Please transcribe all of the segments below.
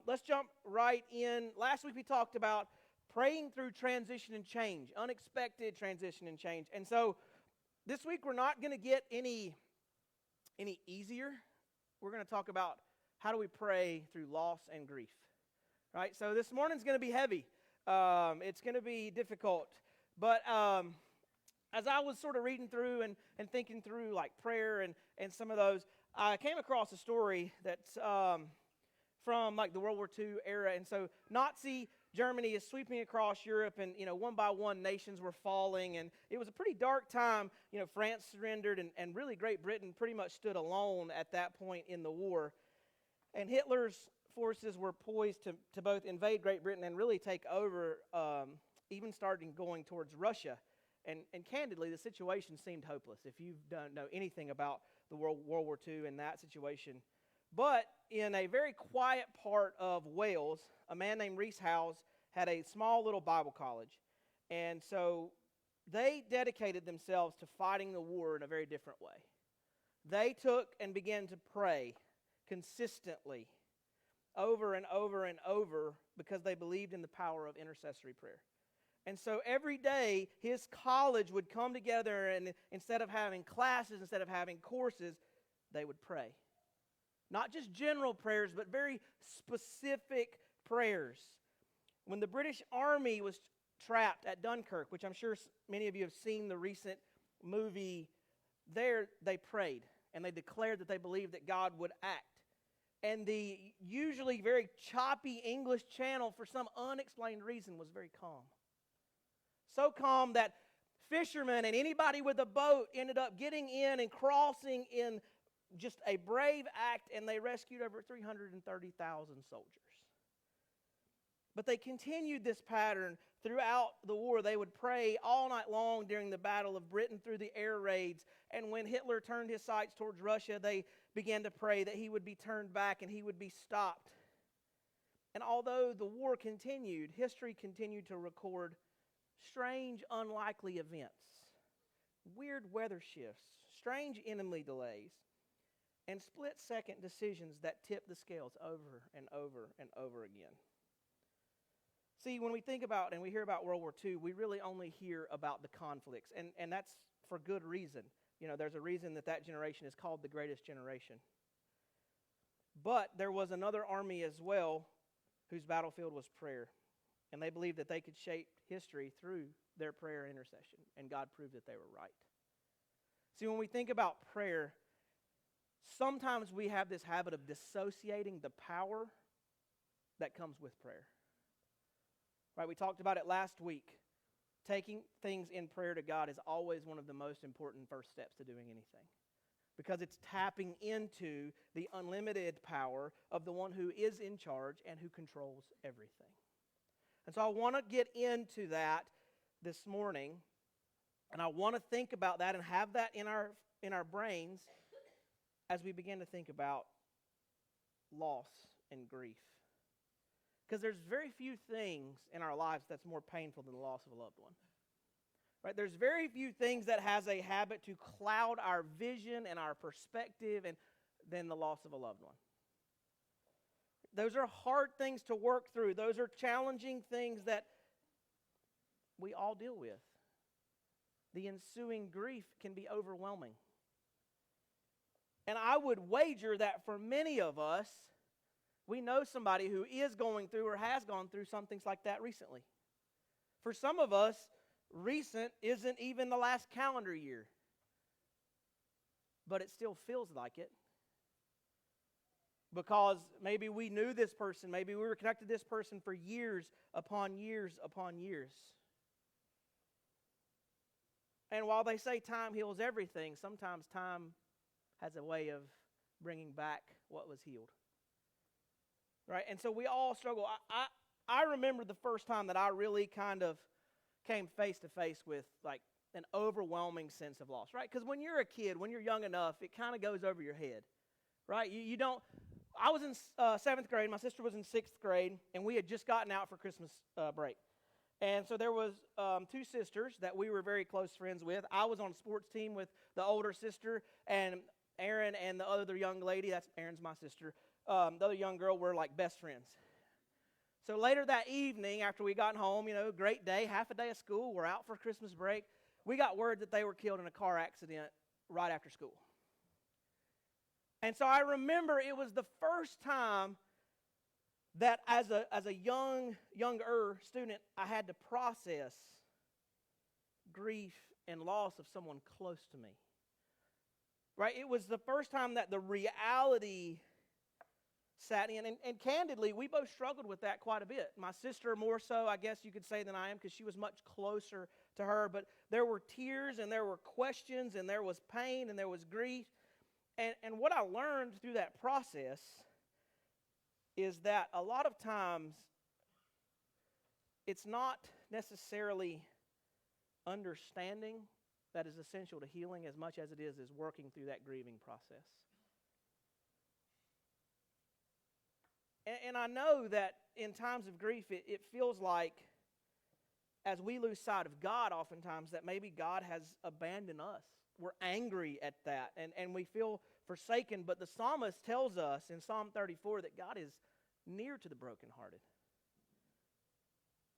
let's jump right in. Last week we talked about praying through transition and change, unexpected transition and change. And so this week we're not going to get any easier. We're going to talk about how do we pray through loss and grief. Right? So this morning's going to be heavy. It's going to be difficult. But as I was sort of reading through and thinking through like prayer and some of those, I came across a story that's from like the World War II era. And so Nazi Germany is sweeping across Europe, and one by one nations were falling, and it was a pretty dark time. France surrendered, and really Great Britain pretty much stood alone at that point in the war. And Hitler's forces were poised to both invade Great Britain and really take over, even starting going towards Russia. And candidly, the situation seemed hopeless if you don't know anything about the World War II and that situation. But in a very quiet part of Wales, a man named Rees Howes had a small little Bible college. And so they dedicated themselves to fighting the war in a very different way. They took and began to pray consistently over and over and over because they believed in the power of intercessory prayer. And so every day, his college would come together, and instead of having classes, instead of having courses, they would pray. Not just general prayers, but very specific prayers. When the British Army was trapped at Dunkirk, which I'm sure many of you have seen the recent movie there, they prayed, and they declared that they believed that God would act. And the usually very choppy English channel, for some unexplained reason, was very calm. So calm that fishermen and anybody with a boat ended up getting in and crossing in just a brave act, and they rescued over 330,000 soldiers. But they continued this pattern throughout the war. They would pray all night long during the Battle of Britain through the air raids. And when Hitler turned his sights towards Russia, they began to pray that he would be turned back and he would be stopped. And although the war continued, history continued to record strange, unlikely events, weird weather shifts, strange enemy delays, and split-second decisions that tip the scales over and over and over again. See, when we think about and we hear about World War II, we really only hear about the conflicts, and that's for good reason. There's a reason that generation is called the greatest generation. But there was another army as well whose battlefield was prayer, and they believed that they could shape history through their prayer and intercession, and God proved that they were right. See, when we think about prayer, sometimes we have this habit of dissociating the power that comes with prayer. Right? We talked about it last week. Taking things in prayer to God is always one of the most important first steps to doing anything, because it's tapping into the unlimited power of the one who is in charge and who controls everything. And so I want to get into that this morning, and I want to think about that and have that in our brains as we begin to think about loss and grief. Because there's very few things in our lives that's more painful than the loss of a loved one. Right? There's very few things that has a habit to cloud our vision and our perspective than the loss of a loved one. Those are hard things to work through. Those are challenging things that we all deal with. The ensuing grief can be overwhelming. And I would wager that for many of us, we know somebody who is going through or has gone through some things like that recently. For some of us, recent isn't even the last calendar year. But it still feels like it. Because maybe we knew this person, maybe we were connected to this person for years upon years upon years. And while they say time heals everything, sometimes time has a way of bringing back what was healed. Right? And so we all struggle. I remember the first time that I really kind of came face to face with like an overwhelming sense of loss, right? Because when you're a kid, when you're young enough, it kind of goes over your head, right? You don't. I was in 7th grade. My sister was in 6th grade, and we had just gotten out for Christmas break. And so there was 2 sisters that we were very close friends with. I was on a sports team with the older sister, and Aaron and the other young lady, that's Aaron's my sister, the other young girl, were like best friends. So later that evening, after we got home, great day, half a day of school, we're out for Christmas break, we got word that they were killed in a car accident right after school. And so I remember it was the first time that as a younger student, I had to process grief and loss of someone close to me. Right? It was the first time that the reality sat in. And candidly, we both struggled with that quite a bit. My sister more so, I guess you could say, than I am, because she was much closer to her. But there were tears, and there were questions, and there was pain, and there was grief. And what I learned through that process is that a lot of times it's not necessarily understanding that is essential to healing as much as it is working through that grieving process. And I know that in times of grief, it feels like as we lose sight of God oftentimes that maybe God has abandoned us. We're angry at that, and we feel forsaken. But the psalmist tells us in Psalm 34 that God is near to the brokenhearted.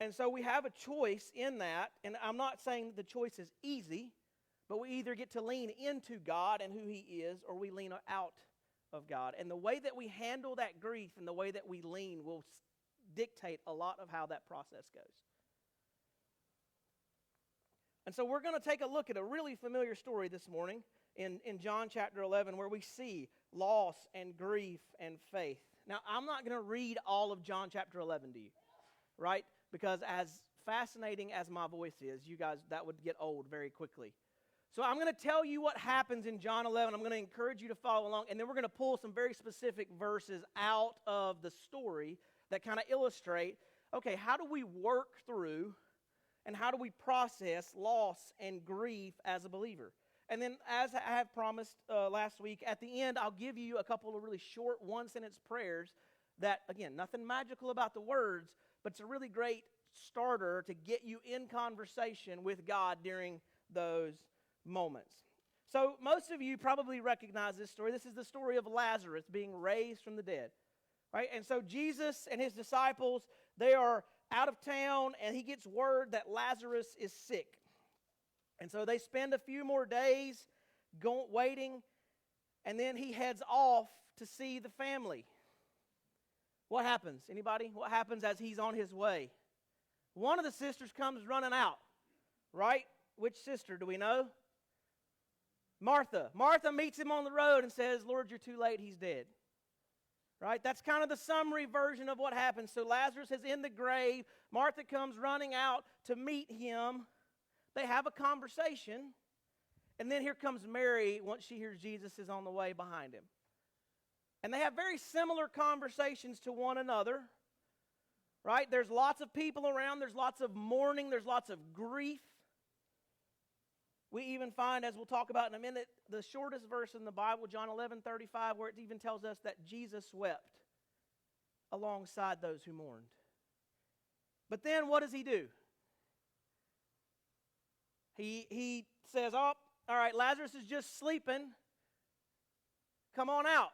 And so we have a choice in that, and I'm not saying that the choice is easy, but we either get to lean into God and who He is, or we lean out of God. And the way that we handle that grief and the way that we lean will dictate a lot of how that process goes. And so we're going to take a look at a really familiar story this morning in John chapter 11, where we see loss and grief and faith. Now, I'm not going to read all of John chapter 11 to you, right? Because as fascinating as my voice is, you guys, that would get old very quickly. So I'm going to tell you what happens in John 11. I'm going to encourage you to follow along, and then we're going to pull some very specific verses out of the story that kind of illustrate, okay, how do we work through and how do we process loss and grief as a believer? And then, as I have promised last week, at the end, I'll give you a couple of really short one-sentence prayers that, again, nothing magical about the words, but it's a really great starter to get you in conversation with God during those moments. So most of you probably recognize this story. This is the story of Lazarus being raised from the dead, right? And so Jesus and his disciples, they are out of town, and he gets word that Lazarus is sick. And so they spend a few more days waiting, and then he heads off to see the family. What happens? Anybody? What happens as he's on his way? One of the sisters comes running out, right? Which sister do we know? Martha. Martha meets him on the road and says, "Lord, you're too late, he's dead." Right? That's kind of the summary version of what happens. So Lazarus is in the grave. Martha comes running out to meet him. They have a conversation. And then here comes Mary once she hears Jesus is on the way behind him. And they have very similar conversations to one another. Right? There's lots of people around. There's lots of mourning. There's lots of grief. We even find, as we'll talk about in a minute, the shortest verse in the Bible, John 11:35, where it even tells us that Jesus wept alongside those who mourned. But then what does he do? He says, "Oh, all right, Lazarus is just sleeping. Come on out."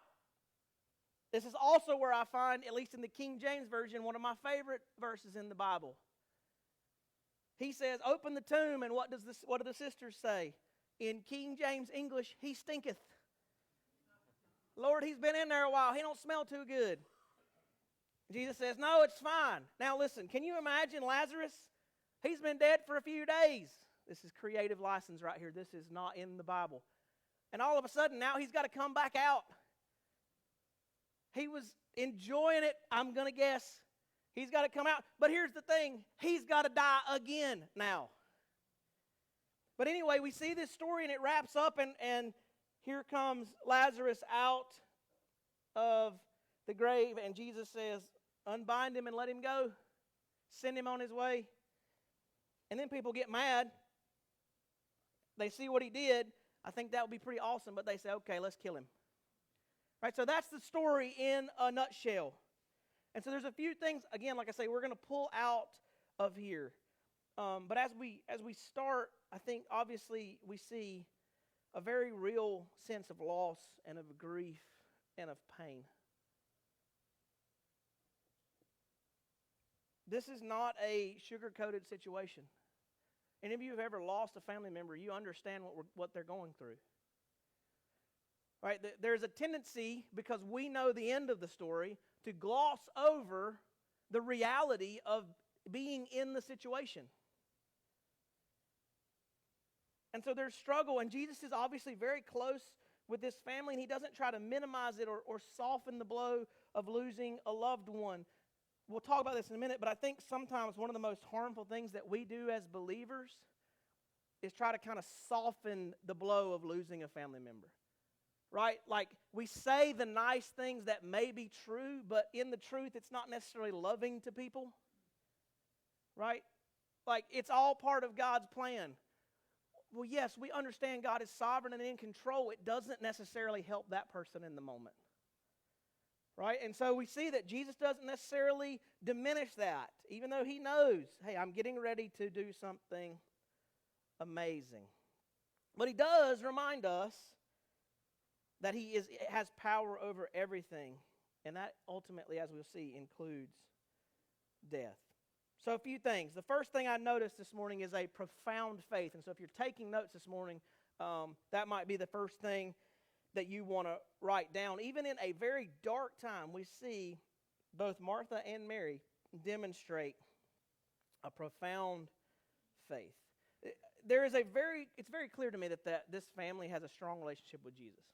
This is also where I find, at least in the King James Version, one of my favorite verses in the Bible. He says, "Open the tomb," and what do the sisters say? In King James English, "He stinketh." Lord, he's been in there a while. He don't smell too good. Jesus says, "No, it's fine." Now listen, can you imagine Lazarus? He's been dead for a few days. This is creative license right here. This is not in the Bible. And all of a sudden, now he's got to come back out. He was enjoying it, I'm going to guess. He's got to come out. But here's the thing. He's got to die again now. But anyway, we see this story and it wraps up, and here comes Lazarus out of the grave, and Jesus says, "Unbind him and let him go. Send him on his way." And then people get mad. They see what he did. I think that would be pretty awesome, but they say, "Okay, let's kill him." Right, so that's the story in a nutshell. And so there's a few things, again, like I say, we're going to pull out of here. But as we start, I think obviously we see a very real sense of loss and of grief and of pain. This is not a sugar-coated situation. Any of you have ever lost a family member, you understand what they're going through. Right? There's a tendency, because we know the end of the story, to gloss over the reality of being in the situation. And so there's struggle, and Jesus is obviously very close with this family, and he doesn't try to minimize it or soften the blow of losing a loved one. We'll talk about this in a minute, but I think sometimes one of the most harmful things that we do as believers is try to kind of soften the blow of losing a family member. Right? Like, we say the nice things that may be true, but in the truth, it's not necessarily loving to people. Right? Like, it's all part of God's plan. Well, yes, we understand God is sovereign and in control. It doesn't necessarily help that person in the moment. Right? And so we see that Jesus doesn't necessarily diminish that, even though he knows, hey, I'm getting ready to do something amazing. But he does remind us that he has power over everything. And that ultimately, as we'll see, includes death. So a few things. The first thing I noticed this morning is a profound faith. And so if you're taking notes this morning, that might be the first thing that you want to write down. Even in a very dark time, we see both Martha and Mary demonstrate a profound faith. It's very clear to me that this family has a strong relationship with Jesus.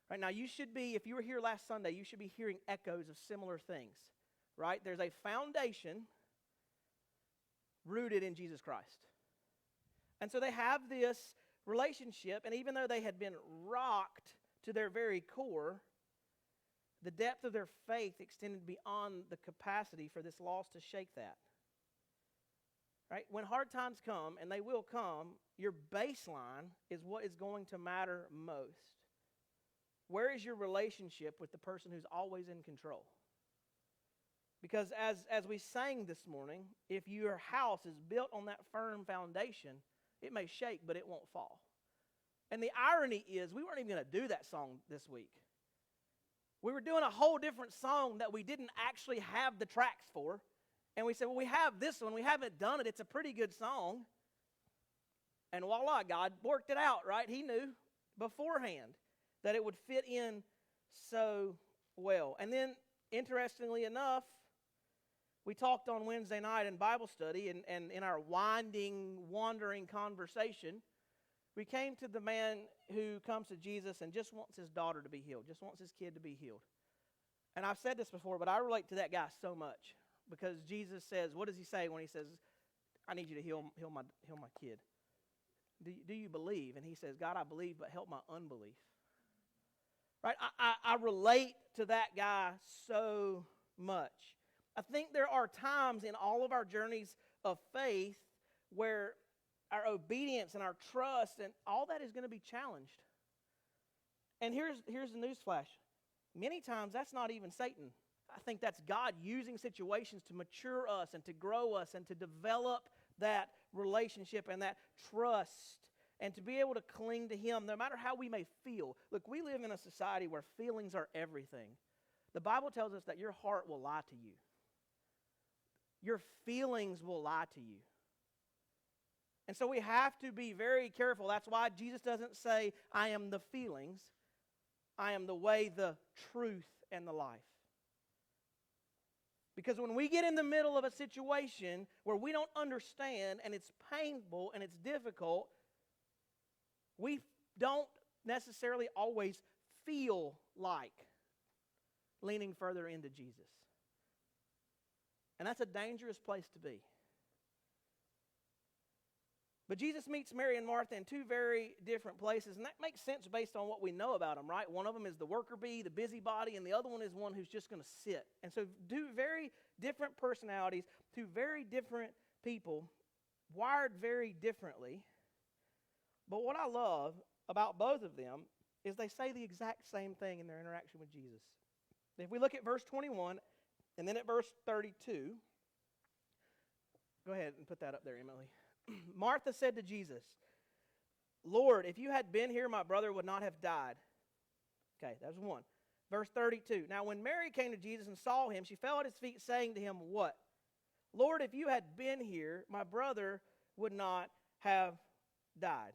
Right now, you should be, if you were here last Sunday, you should be hearing echoes of similar things. Right? There's a foundation rooted in Jesus Christ. And so they have this relationship, and even though they had been rocked to their very core, the depth of their faith extended beyond the capacity for this loss to shake that. Right? When hard times come, and they will come, your baseline is what is going to matter most. Where is your relationship with the person who's always in control? Because as we sang this morning, if your house is built on that firm foundation, it may shake, but it won't fall. And the irony is, we weren't even going to do that song this week. We were doing a whole different song that we didn't actually have the tracks for. And we said, well, we have this one. We haven't done it. It's a pretty good song. And voila, God worked it out, right? He knew beforehand that it would fit in so well. And then, interestingly enough, we talked on Wednesday night in Bible study, and in our wandering conversation, we came to the man who comes to Jesus and just wants his daughter to be healed, just wants his kid to be healed. And I've said this before, but I relate to that guy so much, because Jesus says, what does he say when he says, I need you to heal my kid? Do you believe? And he says, God, I believe, but help my unbelief. Right? I relate to that guy so much. I think there are times in all of our journeys of faith where our obedience and our trust and all that is going to be challenged. And here's the newsflash. Many times that's not even Satan. I think that's God using situations to mature us and to grow us and to develop that relationship and that trust and to be able to cling to him no matter how we may feel. Look, we live in a society where feelings are everything. The Bible tells us that your heart will lie to you. Your feelings will lie to you. And so we have to be very careful. That's why Jesus doesn't say, I am the feelings. I am the way, the truth, and the life. Because when we get in the middle of a situation where we don't understand and it's painful and it's difficult, we don't necessarily always feel like leaning further into Jesus. And that's a dangerous place to be. But Jesus meets Mary and Martha in two very different places, and that makes sense based on what we know about them, right? One of them is the worker bee, the busybody, and the other one is one who's just going to sit. And so two very different personalities, two very different people, wired very differently. But what I love about both of them is they say the exact same thing in their interaction with Jesus. If we look at verse 21 and then at verse 32, go ahead and put that up there, Emily. Martha said to Jesus, Lord, if you had been here, my brother would not have died. Okay, that's one. Verse 32. Now when Mary came to Jesus and saw him, she fell at his feet, saying to him, what? Lord, if you had been here, my brother would not have died.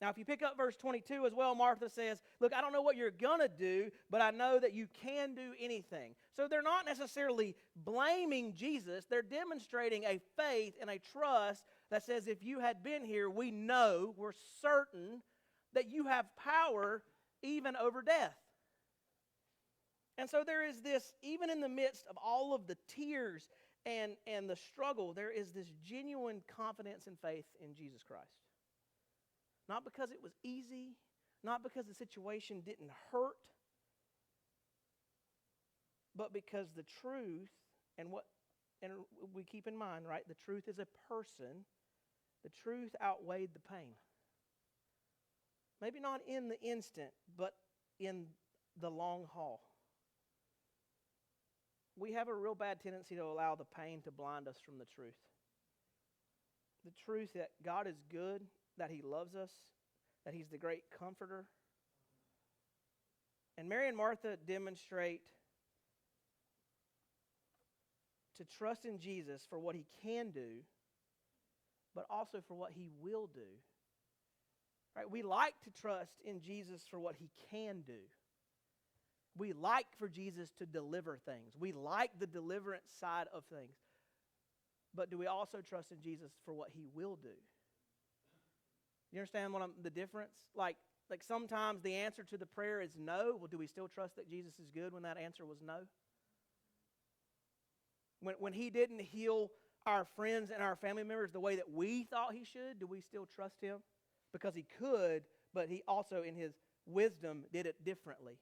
Now, if you pick up verse 22 as well, Martha says, look, I don't know what you're going to do, but I know that you can do anything. So they're not necessarily blaming Jesus. They're demonstrating a faith and a trust that says, if you had been here, we know, we're certain that you have power even over death. And so there is this, even in the midst of all of the tears and the struggle, there is this genuine confidence and faith in Jesus Christ. Not because it was easy, not because the situation didn't hurt, but because the truth, and we keep in mind, right, the truth is a person, the truth outweighed the pain. Maybe not in the instant, but in the long haul. We have a real bad tendency to allow the pain to blind us from the truth. The truth that God is good, that He loves us, that He's the great comforter. And Mary and Martha demonstrate to trust in Jesus for what He can do, but also for what He will do. Right? We like to trust in Jesus for what He can do. We like for Jesus to deliver things. We like the deliverance side of things. But do we also trust in Jesus for what He will do? You understand the difference? Like sometimes the answer to the prayer is no. Well, do we still trust that Jesus is good when that answer was no? When He didn't heal our friends and our family members the way that we thought He should, do we still trust Him? Because He could, but He also in His wisdom did it differently.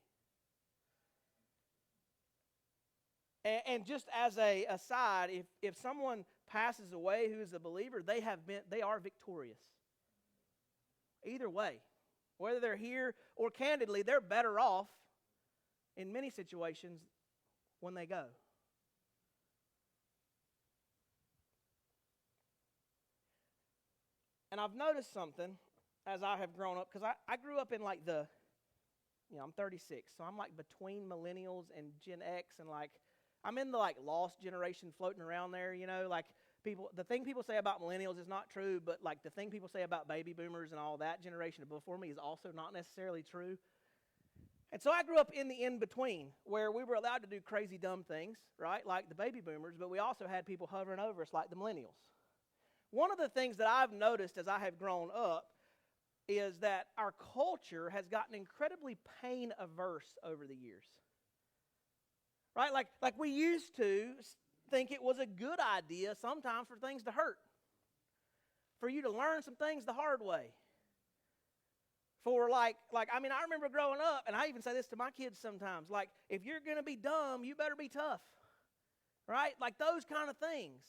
And just as a aside, if someone passes away who is a believer, they are victorious. Either way, whether they're here or candidly, they're better off in many situations when they go. And I've noticed something as I have grown up, because I grew up in like I'm 36, so I'm like between millennials and Gen X, and like I'm in the like lost generation floating around there, like the thing people say about millennials is not true, but like the thing people say about baby boomers and all that generation before me is also not necessarily true. And so I grew up in the in-between, where we were allowed to do crazy dumb things, right, like the baby boomers, but we also had people hovering over us like the millennials. One of the things that I've noticed as I have grown up is that our culture has gotten incredibly pain averse over the years. Right? Like we used to think it was a good idea sometimes for things to hurt. For you to learn some things the hard way. For I remember growing up, and I even say this to my kids sometimes, like, if you're going to be dumb, you better be tough. Right? Like those kind of things.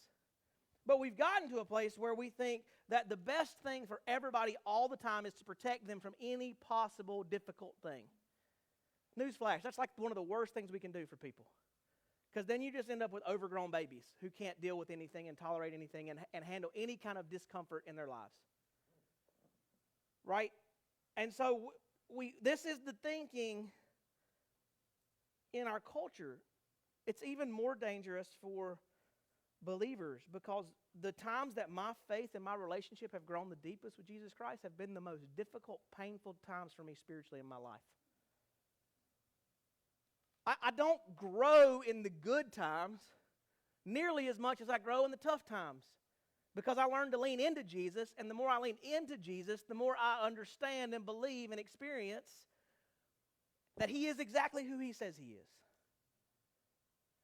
But we've gotten to a place where we think that the best thing for everybody all the time is to protect them from any possible difficult thing. Newsflash, that's like one of the worst things we can do for people. Because then you just end up with overgrown babies who can't deal with anything and tolerate anything and handle any kind of discomfort in their lives. Right? And so this is the thinking in our culture. It's even more dangerous for believers, because the times that my faith and my relationship have grown the deepest with Jesus Christ have been the most difficult, painful times for me spiritually in my life. I don't grow in the good times nearly as much as I grow in the tough times, because I learned to lean into Jesus, and the more I lean into Jesus, the more I understand and believe and experience that He is exactly who He says He is.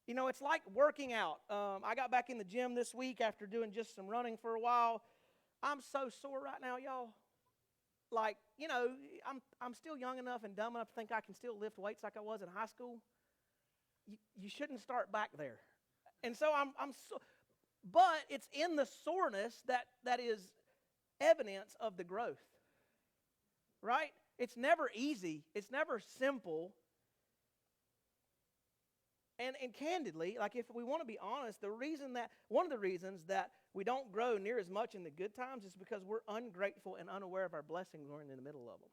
It's like working out. I got back in the gym this week after doing just some running for a while. I'm so sore right now, y'all. Like, I'm still young enough and dumb enough to think I can still lift weights like I was in high school. You shouldn't start back there. And so but it's in the soreness that is evidence of the growth. Right? It's never easy. It's never simple. And candidly, like if we want to be honest, one of the reasons that we don't grow near as much in the good times is because we're ungrateful and unaware of our blessings when we're in the middle of them.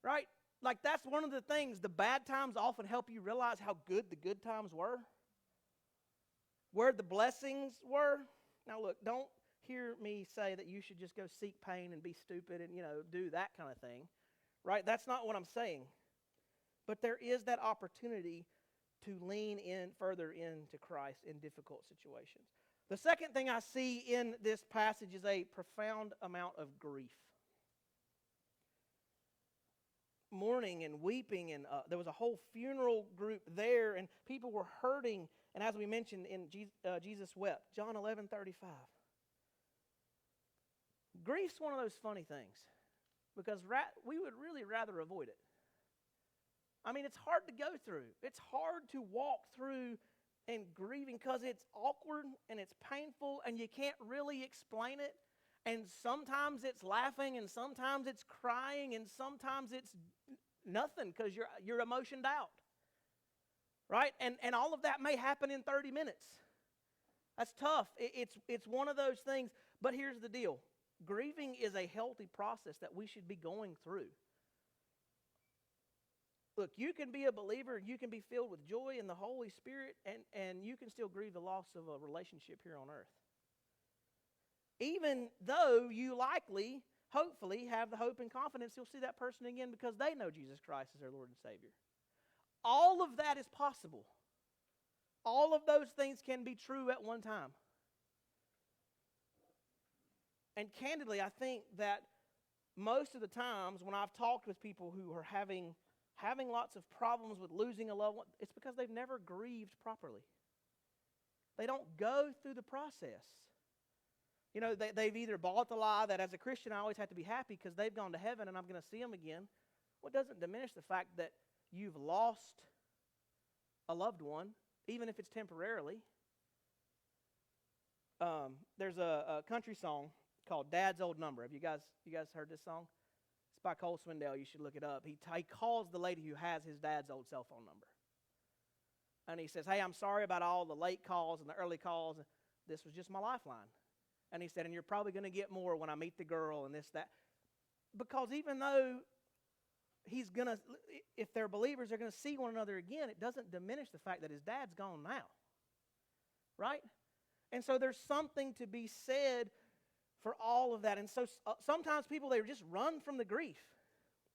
Right? Like that's one of the things, the bad times often help you realize how good the good times were. where the blessings were. Now look, don't hear me say that you should just go seek pain and be stupid and, do that kind of thing. Right? That's not what I'm saying. But there is that opportunity to lean in further into Christ in difficult situations. The second thing I see in this passage is a profound amount of grief. Mourning and weeping, and there was a whole funeral group there, and people were hurting. And as we mentioned, in Jesus wept, John 11:35. Grief's one of those funny things, because we would really rather avoid it. I mean, it's hard to go through. It's hard to walk through and grieving because it's awkward and it's painful and you can't really explain it. And sometimes it's laughing and sometimes it's crying and sometimes it's nothing because you're emotioned out. Right? And all of that may happen in 30 minutes. That's tough. It's one of those things. But here's the deal. Grieving is a healthy process that we should be going through. Look, you can be a believer, you can be filled with joy in the Holy Spirit, and you can still grieve the loss of a relationship here on earth. Even though you likely, hopefully, have the hope and confidence you'll see that person again because they know Jesus Christ as their Lord and Savior. All of that is possible. All of those things can be true at one time. And candidly, I think that most of the times when I've talked with people who are having lots of problems with losing a loved one, it's because they've never grieved properly. They don't go through the process. They've either bought the lie that as a Christian I always have to be happy because they've gone to heaven and I'm going to see them again. Well, it doesn't diminish the fact that you've lost a loved one, even if it's temporarily. There's a country song called Dad's Old Number. Have you guys heard this song? It's by Cole Swindell. You should look it up. He calls the lady who has his dad's old cell phone number. And he says, hey, I'm sorry about all the late calls and the early calls. This was just my lifeline. And he said, and you're probably going to get more when I meet the girl and this, that. Because even though if they're believers, they're going to see one another again, it doesn't diminish the fact that his dad's gone now. Right? And so there's something to be said for all of that. And so sometimes people, they just run from the grief.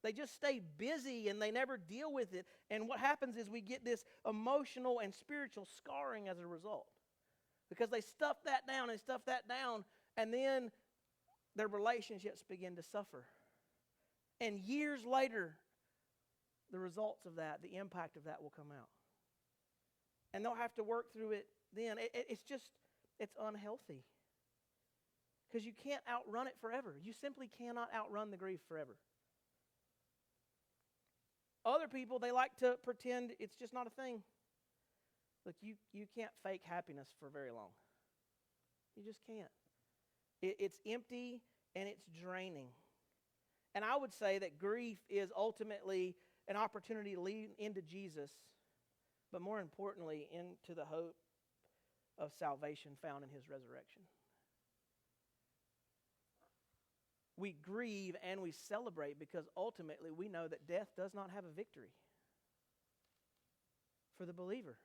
They just stay busy and they never deal with it. And what happens is we get this emotional and spiritual scarring as a result. Because they stuff that down, and then their relationships begin to suffer. And years later, the results of that, the impact of that will come out. And they'll have to work through it then. It's unhealthy. Because you can't outrun it forever. You simply cannot outrun the grief forever. Other people, they like to pretend it's just not a thing. Look, you can't fake happiness for very long. You just can't. It's empty and it's draining. And I would say that grief is ultimately an opportunity to lean into Jesus, but more importantly, into the hope of salvation found in His resurrection. We grieve and we celebrate because ultimately we know that death does not have a victory for the believer.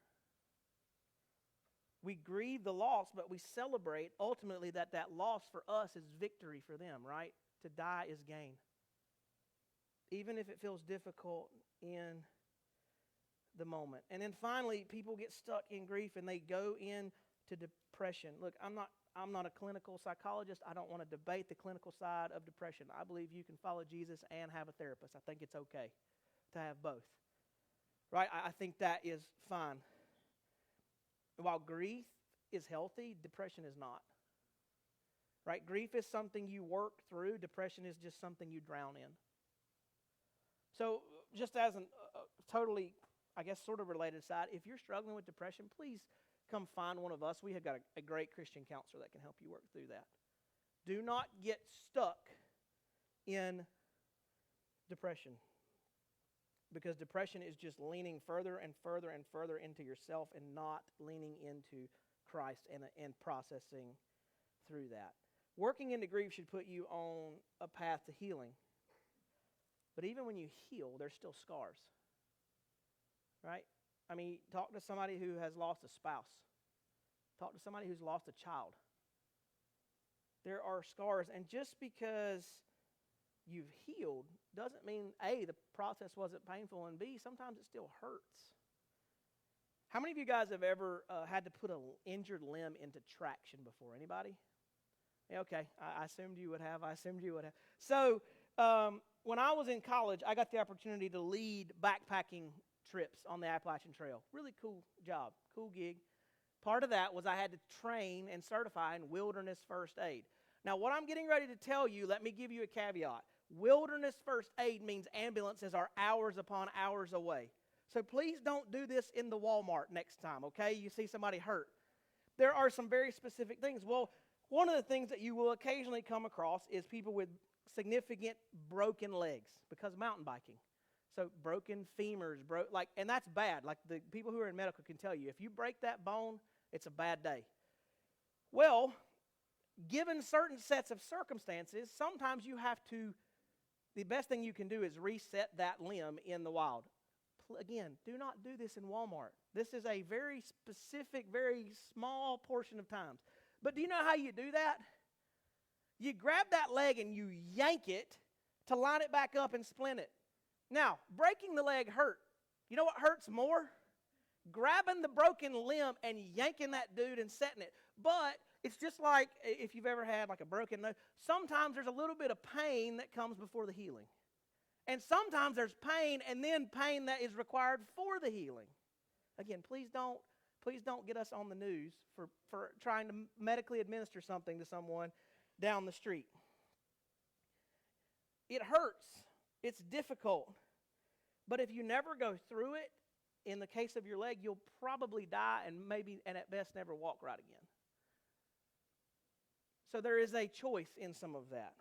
We grieve the loss, but we celebrate ultimately that loss for us is victory for them, right? To die is gain. Even if it feels difficult in the moment. And then finally, people get stuck in grief and they go into depression. Look, I'm not a clinical psychologist. I don't want to debate the clinical side of depression. I believe you can follow Jesus and have a therapist. I think it's okay to have both. Right? I think that is fine. While grief is healthy, depression is not. Right? Grief is something you work through. Depression is just something you drown in. So just as a totally, I guess, sort of related side, if you're struggling with depression, please come find one of us. We have got a great Christian counselor that can help you work through that. Do not get stuck in depression. Because depression is just leaning further and further and further into yourself and not leaning into Christ and processing through that. Working into grief should put you on a path to healing. But even when you heal, there's still scars. Right? I mean, talk to somebody who has lost a spouse. Talk to somebody who's lost a child. There are scars, and just because you've healed doesn't mean, A, the process wasn't painful, and B, sometimes it still hurts. How many of you guys have ever had to put an injured limb into traction before? Anybody? Yeah, okay, I assumed you would have. So when I was in college, I got the opportunity to lead backpacking trips on the Appalachian Trail. Really cool job, cool gig. Part of that was I had to train and certify in wilderness first aid. Now, what I'm getting ready to tell you, let me give you a caveat. Wilderness first aid means ambulances are hours upon hours away. So please don't do this in the Walmart next time, okay? You see somebody hurt. There are some very specific things. Well, one of the things that you will occasionally come across is people with significant broken legs because of mountain biking. So broken femurs, and that's bad. Like the people who are in medical can tell you, if you break that bone, it's a bad day. Well, given certain sets of circumstances, sometimes you have to, the best thing you can do is reset that limb in the wild. Again, do not do this in Walmart. This is a very specific, very small portion of times. But do you know how you do that? You grab that leg and you yank it to line it back up and splint it. Now, breaking the leg hurt. You know what hurts more? Grabbing the broken limb and yanking that dude and setting it. But it's just like if you've ever had like a broken nose. Sometimes there's a little bit of pain that comes before the healing. And sometimes there's pain and then pain that is required for the healing. Again, please don't get us on the news for trying to medically administer something to someone down the street. It hurts. It's difficult. But if you never go through it, in the case of your leg, you'll probably die and at best never walk right again. So there is a choice in some of that.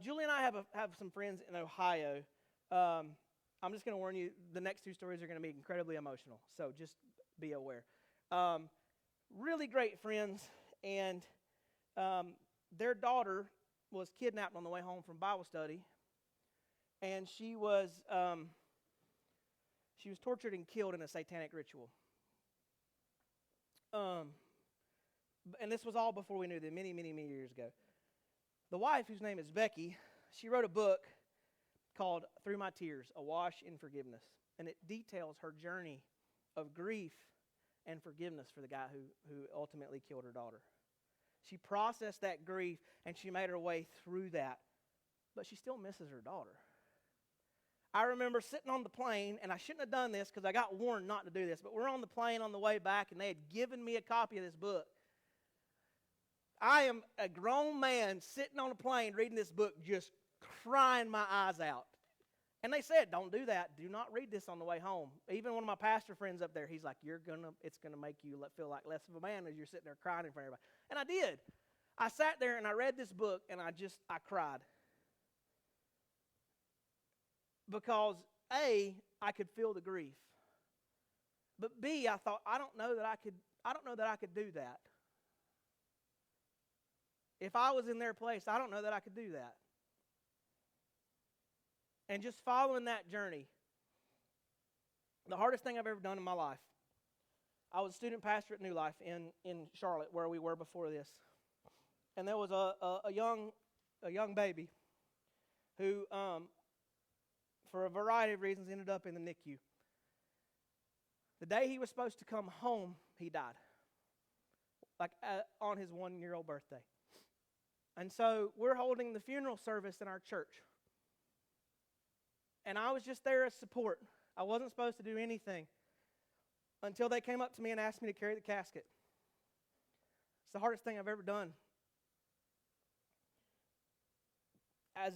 Julie and I have some friends in Ohio. I'm just going to warn you, the next two stories are going to be incredibly emotional, so just be aware. Really great friends, and their daughter was kidnapped on the way home from Bible study, and she was tortured and killed in a satanic ritual. And this was all before we knew them, many, many, many years ago. The wife, whose name is Becky, she wrote a book called Through My Tears, Awash in Forgiveness. And it details her journey of grief and forgiveness for the guy who ultimately killed her daughter. She processed that grief and she made her way through that. But she still misses her daughter. I remember sitting on the plane, and I shouldn't have done this because I got warned not to do this, but we're on the plane on the way back, and they had given me a copy of this book. I am a grown man sitting on a plane reading this book, just crying my eyes out. And they said, don't do that. Do not read this on the way home. Even one of my pastor friends up there, he's like, it's going to make you feel like less of a man as you're sitting there crying in front of everybody. And I did. I sat there and I read this book, and I cried. Because A, I could feel the grief. But B, I thought, I don't know that I could do that. If I was in their place, I don't know that I could do that. And just following that journey, the hardest thing I've ever done in my life, I was a student pastor at New Life in Charlotte, where we were before this. And there was a young baby who, for a variety of reasons, ended up in the NICU. The day he was supposed to come home, he died. On his 1-year-old birthday. And so we're holding the funeral service in our church. And I was just there as support. I wasn't supposed to do anything until they came up to me and asked me to carry the casket. It's the hardest thing I've ever done. As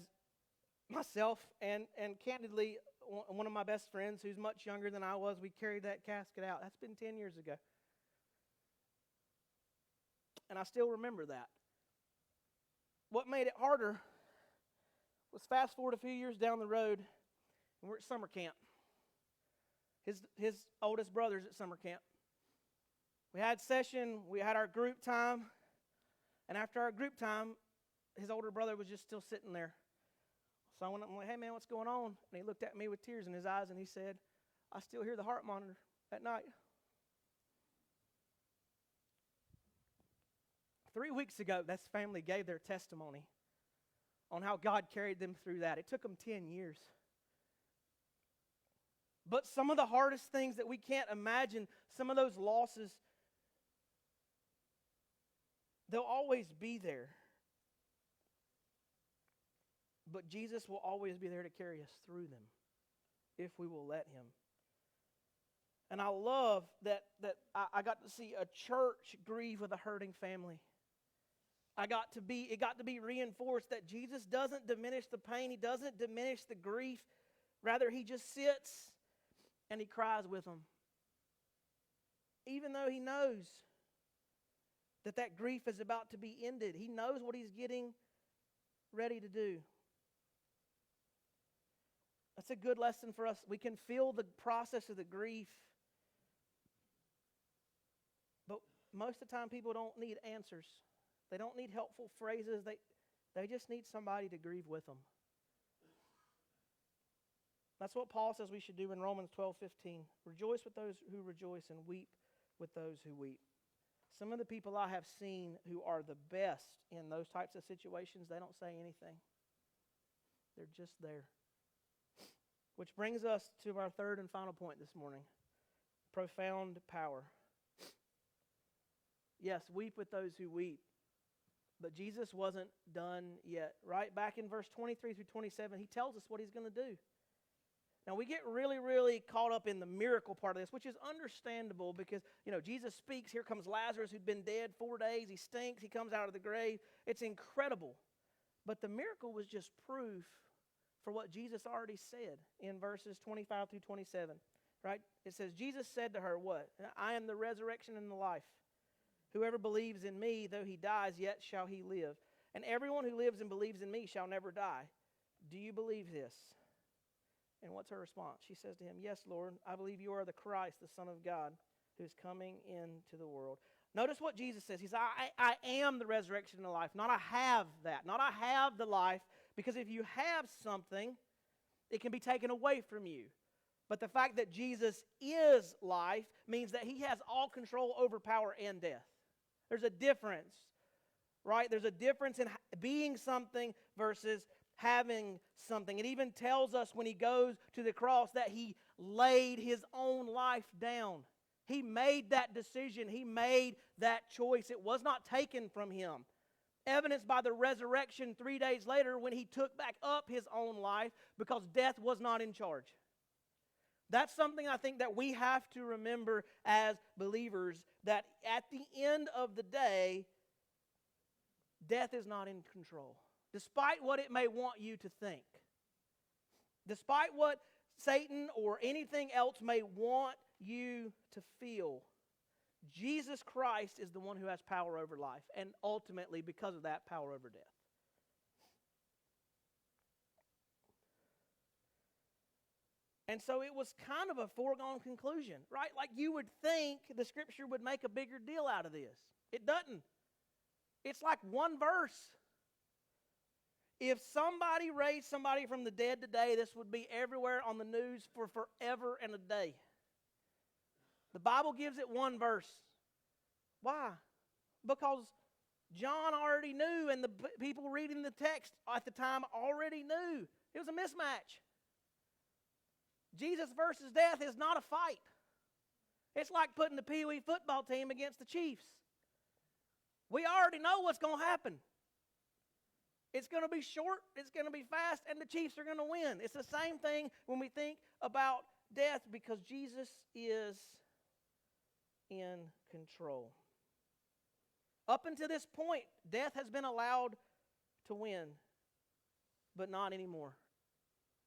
myself and candidly, one of my best friends who's much younger than I was, we carried that casket out. That's been 10 years ago. And I still remember that. What made it harder was fast forward a few years down the road, and we're at summer camp. His oldest brother's at summer camp. We had session, we had our group time, and after our group time, his older brother was just still sitting there. So I went up and went, hey man, what's going on? And he looked at me with tears in his eyes and he said, I still hear the heart monitor at night. 3 weeks ago, this family gave their testimony on how God carried them through that. It took them 10 years. But some of the hardest things that we can't imagine, some of those losses, they'll always be there. But Jesus will always be there to carry us through them if we will let Him. And I love that I got to see a church grieve with a hurting family. It got to be reinforced that Jesus doesn't diminish the pain. He doesn't diminish the grief. Rather, He just sits and He cries with them. Even though He knows that grief is about to be ended. He knows what He's getting ready to do. That's a good lesson for us. We can feel the process of the grief. But most of the time, people don't need answers. They don't need helpful phrases. They just need somebody to grieve with them. That's what Paul says we should do in Romans 12:15. Rejoice with those who rejoice and weep with those who weep. Some of the people I have seen who are the best in those types of situations, they don't say anything. They're just there. Which brings us to our third and final point this morning. Profound power. Yes, weep with those who weep. But Jesus wasn't done yet. Right back in verse 23 through 27, He tells us what He's going to do. Now, we get really, really caught up in the miracle part of this, which is understandable because, Jesus speaks. Here comes Lazarus, who'd been dead 4 days. He stinks. He comes out of the grave. It's incredible. But the miracle was just proof for what Jesus already said in verses 25 through 27. Right? It says, Jesus said to her, what? I am the resurrection and the life. Whoever believes in me, though he dies, yet shall he live. And everyone who lives and believes in me shall never die. Do you believe this? And what's her response? She says to him, yes, Lord, I believe you are the Christ, the Son of God, who is coming into the world. Notice what Jesus says. He says, I am the resurrection and the life. Not I have that. Not I have the life. Because if you have something, it can be taken away from you. But the fact that Jesus is life means that He has all control over power and death. There's a difference, right? There's a difference in being something versus having something. It even tells us when He goes to the cross that He laid His own life down. He made that decision. He made that choice. It was not taken from Him. Evidenced by the resurrection 3 days later when He took back up His own life because death was not in charge. That's something I think that we have to remember as believers, that at the end of the day, death is not in control. Despite what it may want you to think. Despite what Satan or anything else may want you to feel. Jesus Christ is the one who has power over life. And ultimately, because of that, power over death. And so it was kind of a foregone conclusion, right? Like you would think the Scripture would make a bigger deal out of this. It doesn't. It's like one verse. If somebody raised somebody from the dead today, this would be everywhere on the news for forever and a day. The Bible gives it one verse. Why? Because John already knew, and the people reading the text at the time already knew. It was a mismatch. Jesus versus death is not a fight. It's like putting the Pee Wee football team against the Chiefs. We already know what's going to happen. It's going to be short, it's going to be fast, and the Chiefs are going to win. It's the same thing when we think about death, because Jesus is in control. Up until this point, death has been allowed to win, but not anymore.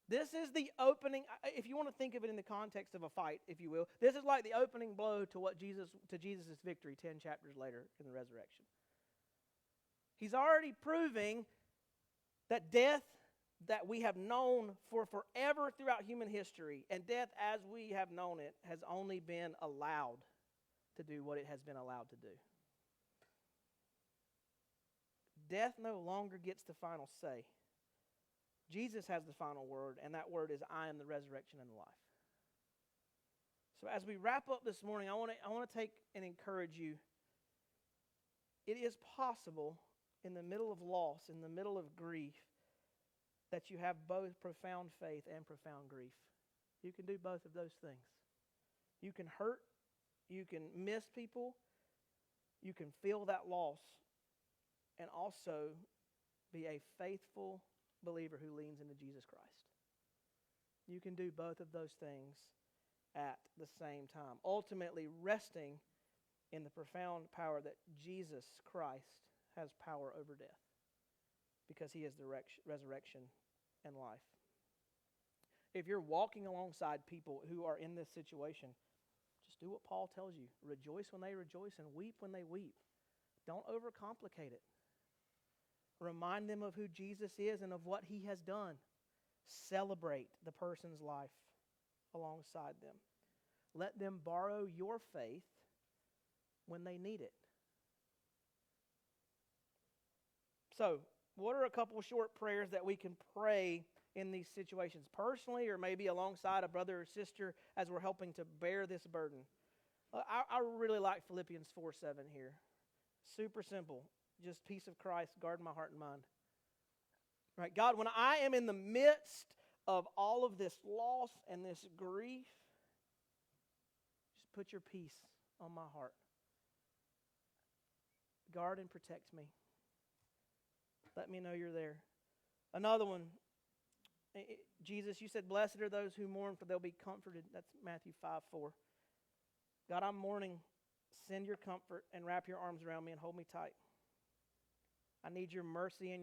This is the opening, if you want to think of it in the context of a fight, if you will, this is like the opening blow to Jesus' victory 10 chapters later in the resurrection. He's already proving that death that we have known for forever throughout human history, and death as we have known it, has only been allowed to do what it has been allowed to do. Death no longer gets the final say. Jesus has the final word, and that word is, I am the resurrection and the life. So as we wrap up this morning, I want to take and encourage you it is possible in the middle of loss, in the middle of grief, that you have both profound faith and profound grief. You can do both of those things. You can hurt, you can miss people, you can feel that loss, and also be a faithful believer who leans into Jesus Christ. You can do both of those things at the same time, ultimately resting in the profound power that Jesus Christ has power over death, because he is the resurrection and life. If you're walking alongside people who are in this situation, just do what Paul tells you. Rejoice when they rejoice and weep when they weep. Don't overcomplicate it. Remind them of who Jesus is and of what he has done. Celebrate the person's life alongside them. Let them borrow your faith when they need it. So, what are a couple short prayers that we can pray in these situations, personally or maybe alongside a brother or sister as we're helping to bear this burden? I really like Philippians 4:7 here. Super simple. Just peace of Christ, guard my heart and mind. Right, God, when I am in the midst of all of this loss and this grief, just put your peace on my heart. Guard and protect me. Let me know you're there. Another one, Jesus, you said, blessed are those who mourn, for they'll be comforted. That's Matthew 5:4. God, I'm mourning. Send your comfort and wrap your arms around me and hold me tight. I need your mercy and